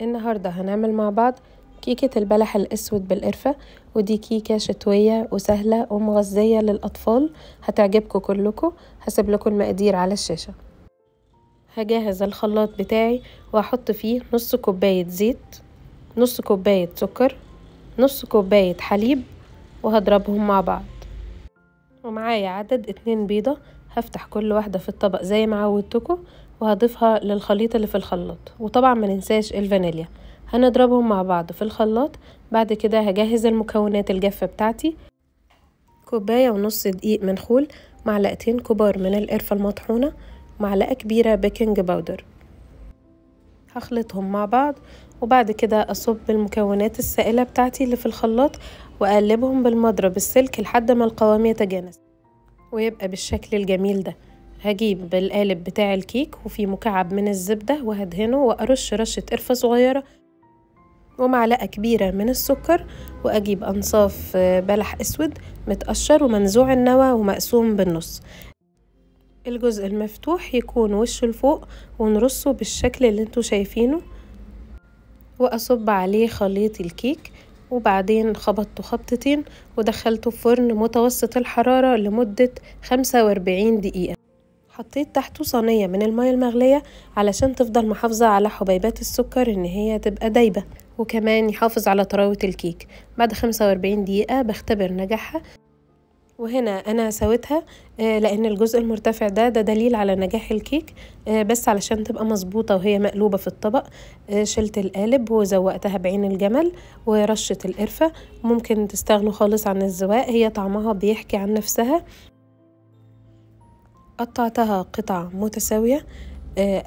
النهاردة هنعمل مع بعض كيكة البلح الأسود بالقرفة، ودي كيكة شتوية وسهلة ومغذية للأطفال، هتعجبكم كلكم. هسيب لكم المقادير على الشاشة. هجهز الخلاط بتاعي وهحط فيه نص كوباية زيت، نص كوباية سكر، نص كوباية حليب، وهضربهم مع بعض. ومعايا عدد 2 بيضة، هفتح كل واحدة في الطبق زي ما عودتكم وهضيفها للخليط اللي في الخلاط. وطبعا ما ننساش الفانيليا. هنضربهم مع بعض في الخلاط. بعد كده هجهز المكونات الجافة بتاعتي: كوباية ونص دقيق منخول، معلقتين كبار من القرفة المطحونة، معلقة كبيرة بيكنج باودر. هخلطهم مع بعض وبعد كده أصب المكونات السائلة بتاعتي اللي في الخلاط وأقلبهم بالمضرب السلك لحد ما القوام يتجانس ويبقى بالشكل الجميل ده. هجيب القالب بتاع الكيك وفيه مكعب من الزبدة وهدهنه وأرش رشة قرفة صغيرة ومعلقة كبيرة من السكر، وأجيب أنصاف بلح أسود متقشر ومنزوع النوى ومقسوم بالنص. الجزء المفتوح يكون وشه لفوق ونرصه بالشكل اللي انتوا شايفينه، وأصب عليه خليط الكيك. وبعدين خبطته خبطتين ودخلته في فرن متوسط الحرارة لمدة 45 دقيقة. حطيت تحته صينية من المية المغلية علشان تفضل محافظة على حبيبات السكر ان هي تبقى دايبة، وكمان يحافظ على طراوة الكيك. بعد 45 دقيقة بختبر نجاحها، وهنا انا سويتها لان الجزء المرتفع ده دليل على نجاح الكيك. بس علشان تبقى مظبوطة وهي مقلوبة في الطبق شلت القالب وزوقتها بعين الجمل ورشة القرفة. ممكن تستغنوا خالص عن الزواق، هي طعمها بيحكي عن نفسها. قطعتها قطع متساوية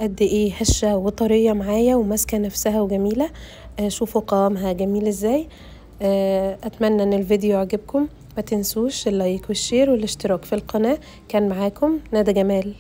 قد ايه هشة وطرية معايا وماسكة نفسها وجميلة. شوفوا قوامها جميل ازاي. اتمنى ان الفيديو يعجبكم. ما تنسوش اللايك والشير والاشتراك في القناة. كان معاكم ندى جمال.